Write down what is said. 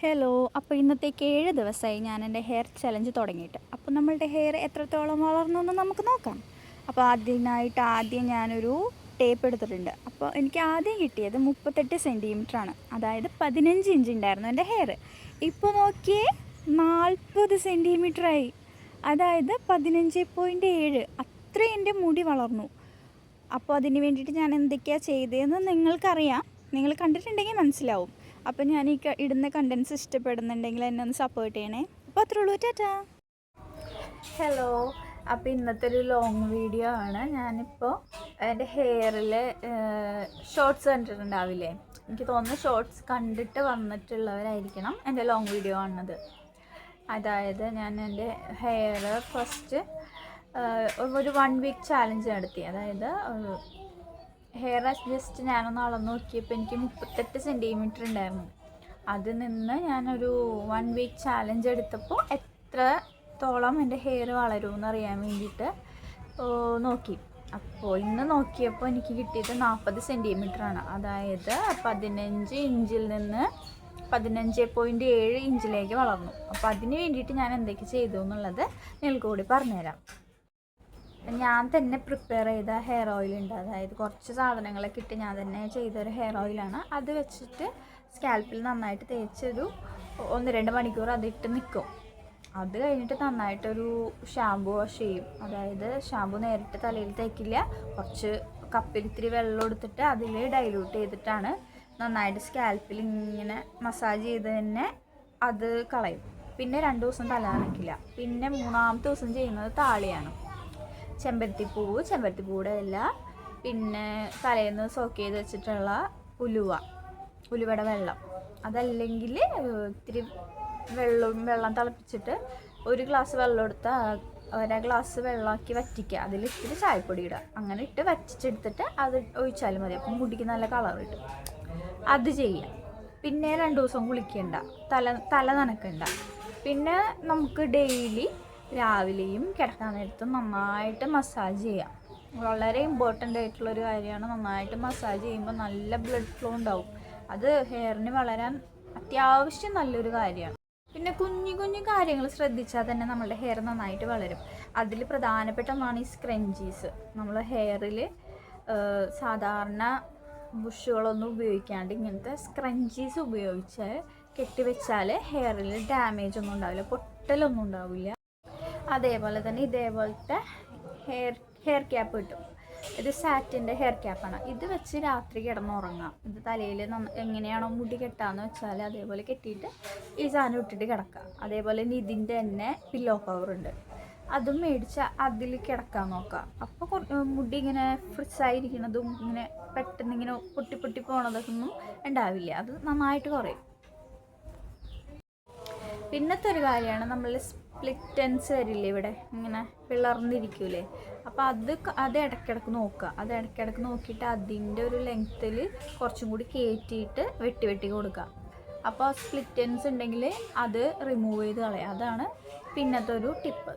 Hello. അപ്പോൾ ഇന്നത്തേക്ക് 7 ദിവസമായി ഞാൻ എൻ്റെ ഹെയർ ചലഞ്ച് തുടങ്ങിയിട്ട്. അപ്പോൾ നമ്മളുടെ ഹെയർ എത്രത്തോളം വളർന്നു എന്ന് നമുക്ക് നോക്കാം. അപ്പോൾ ആദ്യം ഞാനൊരു ടേപ്പ് എടുത്തിട്ടുണ്ട്. അപ്പോൾ എനിക്ക് ആദ്യം കിട്ടിയത് 38 സെൻറ്റിമീറ്ററാണ്. അതായത് 15 ഇഞ്ച് ഉണ്ടായിരുന്നു എൻ്റെ ഹെയർ. ഇപ്പോൾ നോക്കിയേ 40 സെൻറ്റിമീറ്ററായി. അതായത് 15.7. അത്രയും എൻ്റെ മുടി വളർന്നു. അപ്പോൾ അതിന് വേണ്ടിയിട്ട് ഞാൻ എന്തൊക്കെയാണ് ചെയ്തതെന്ന് നിങ്ങൾക്കറിയാം. നിങ്ങൾ കണ്ടിട്ടുണ്ടെങ്കിൽ മനസ്സിലാവും. അപ്പോൾ ഞാൻ ഈ ഇടുന്ന കണ്ടൻസ് ഇഷ്ടപ്പെടുന്നുണ്ടെങ്കിൽ എന്നെ ഒന്ന് സപ്പോർട്ട് ചെയ്യണേ. അപ്പോൾ അത്രേ ഉള്ളൂ. ടാറ്റാ. ഹലോ. അപ്പോൾ ഇന്നത്തെ ഒരു ലോങ് വീഡിയോ ആണ്. ഞാനിപ്പോൾ എൻ്റെ ഹെയറിൽ ഷോർട്സ് കണ്ടിട്ടുണ്ടാവില്ലേ? എനിക്ക് തോന്നുന്നു ഷോർട്സ് കണ്ടിട്ട് വന്നിട്ടുള്ളവരായിരിക്കണം എൻ്റെ ലോങ് വീഡിയോ കാണുന്നത്. അതായത് ഞാൻ എൻ്റെ ഹെയർ ഫസ്റ്റ് ഒരു 1 വീക്ക് ചാലഞ്ച് നടത്തി. അതായത് ഹെയർ ജസ്റ്റ് ഞാനൊന്ന് അളന്ന് നോക്കിയപ്പോൾ എനിക്ക് 38 സെൻറ്റിമീറ്റർ ഉണ്ടായിരുന്നു. അതിൽ നിന്ന് ഞാനൊരു 1 വീക്ക് ചാലഞ്ച് എടുത്തപ്പോൾ എത്രത്തോളം എൻ്റെ ഹെയർ വളരുമെന്ന് അറിയാൻ വേണ്ടിയിട്ട് നോക്കി. അപ്പോൾ ഇന്ന് നോക്കിയപ്പോൾ എനിക്ക് കിട്ടിയത് 40 സെൻറ്റിമീറ്ററാണ്. അതായത് 15 ഇഞ്ചിൽ നിന്ന് 15.7 ഇഞ്ചിലേക്ക് വളർന്നു. അപ്പോൾ അതിന് വേണ്ടിയിട്ട് ഞാൻ എന്തൊക്കെ ചെയ്തു എന്നുള്ളത് നിങ്ങൾക്ക് കൂടി പറഞ്ഞുതരാം. ഞാൻ തന്നെ പ്രിപ്പയർ ചെയ്ത ഹെയർ ഓയിലുണ്ട്. അതായത് കുറച്ച് സാധനങ്ങളൊക്കെ ഇട്ട് ഞാൻ തന്നെ ചെയ്തൊരു ഹെയർ ഓയിലാണ്. അത് വെച്ചിട്ട് സ്കാൽപ്പിൽ നന്നായിട്ട് തേച്ചൊരു 1-2 മണിക്കൂർ അതിട്ട് നിൽക്കും. അത് കഴിഞ്ഞിട്ട് നന്നായിട്ടൊരു ഷാമ്പു വാഷ് ചെയ്യും. അതായത് ഷാമ്പു നേരിട്ട് തലയിൽ തേക്കില്ല. കുറച്ച് കപ്പിൽ ഇത്തിരി വെള്ളം എടുത്തിട്ട് അതിൽ ഡൈല്യൂട്ട് ചെയ്തിട്ടാണ് നന്നായിട്ട് സ്കാൽപ്പിൽ ഇങ്ങനെ മസാജ് ചെയ്ത് തന്നെ അത് കളയും. പിന്നെ 2 ദിവസം തല നനയ്ക്കില്ല. പിന്നെ 3-ാമത്തെ ദിവസം ചെയ്യുന്നത് താളിയാണ്. ചെമ്പരത്തിപ്പൂവിടെ ഇല, പിന്നെ തലേന്ന് സോക്ക് ചെയ്ത് വെച്ചിട്ടുള്ള ഉലുവയുടെ വെള്ളം, അതല്ലെങ്കിൽ ഇത്തിരി വെള്ളം തിളപ്പിച്ചിട്ട് 1 ഗ്ലാസ് വെള്ളം എടുത്താൽ 1 ഗ്ലാസ് വെള്ളമാക്കി വറ്റിക്കുക. അതിൽ ഇത്തിരി ചായപ്പൊടി ഇടുക. അങ്ങനെ ഇട്ട് വറ്റിച്ചെടുത്തിട്ട് അത് ഒഴിച്ചാലും മതി. അപ്പം മുടിക്ക് നല്ല കളർ കിട്ടും. അത് ചെയ്യാം. പിന്നെ 2 ദിവസം കുളിക്കണ്ട, തല നനക്കണ്ട. പിന്നെ നമുക്ക് ഡെയിലി രാവിലെയും കിടക്കാൻ നേരത്തും നന്നായിട്ട് മസാജ് ചെയ്യാം. വളരെ ഇമ്പോർട്ടൻ്റ് ആയിട്ടുള്ളൊരു കാര്യമാണ്. നന്നായിട്ട് മസാജ് ചെയ്യുമ്പോൾ നല്ല ബ്ലഡ് ഫ്ലോ ഉണ്ടാവും. അത് ഹെയറിന് വളരാൻ അത്യാവശ്യം നല്ലൊരു കാര്യമാണ്. പിന്നെ കുഞ്ഞു കാര്യങ്ങൾ ശ്രദ്ധിച്ചാൽ തന്നെ നമ്മളുടെ ഹെയർ നന്നായിട്ട് വളരും. അതിൽ പ്രധാനപ്പെട്ട ഒന്നാണ് ഈ സ്ക്രഞ്ചീസ്. നമ്മൾ ഹെയറിൽ സാധാരണ ബുഷുകളൊന്നും ഉപയോഗിക്കാണ്ട് ഇങ്ങനത്തെ സ്ക്രഞ്ചീസ് ഉപയോഗിച്ച് കെട്ടിവെച്ചാൽ ഹെയറിൽ ഡാമേജ് ഒന്നും ഉണ്ടാവില്ല, പൊട്ടലൊന്നും ഉണ്ടാവില്ല. അതേപോലെ തന്നെ ഇതേപോലത്തെ ഹെയർ ക്യാപ്പ് കിട്ടും. ഇത് സാറ്റിൻ്റെ ഹെയർ ക്യാപ്പാണ്. ഇത് വെച്ച് രാത്രി കിടന്നുറങ്ങാം. ഇത് തലയിൽ എങ്ങനെയാണോ മുടി കെട്ടാന്ന് വെച്ചാൽ അതേപോലെ കെട്ടിയിട്ട് ഈ സാധനം ഇട്ടിട്ട് കിടക്കാം. അതേപോലെ ഇതിൻ്റെ തന്നെ പില്ലോ കവറുണ്ട്. അതും മേടിച്ച് അതിൽ കിടക്കാൻ നോക്കാം. അപ്പോൾ മുടി ഇങ്ങനെ ഫ്രിസായിരിക്കുന്നതും ഇങ്ങനെ പെട്ടെന്ന് ഇങ്ങനെ പൊട്ടി പോണതൊന്നും ഉണ്ടാവില്ല. അത് നന്നായിട്ട് കുറയും. പിന്നത്തെ ഒരു കാര്യമാണ് നമ്മൾ സ്പ്ലിറ്റ് എൻഡ്സ് വരില്ലേ, ഇവിടെ ഇങ്ങനെ പിളർന്നിരിക്കൂലേ. അപ്പോൾ അത് ഇടയ്ക്കിടയ്ക്ക് നോക്കുക. അത് ഇടയ്ക്കിടയ്ക്ക് നോക്കിയിട്ട് അതിൻ്റെ ഒരു ലെങ്ത്തിൽ കുറച്ചും കൂടി കയറ്റിയിട്ട് വെട്ടി കൊടുക്കുക. അപ്പോൾ സ്പ്ലിറ്റ് എൻഡ്സ് ഉണ്ടെങ്കിൽ അത് റിമൂവ് ചെയ്ത് കളയുക. അതാണ് പിന്നത്തെ ഒരു ടിപ്പ്.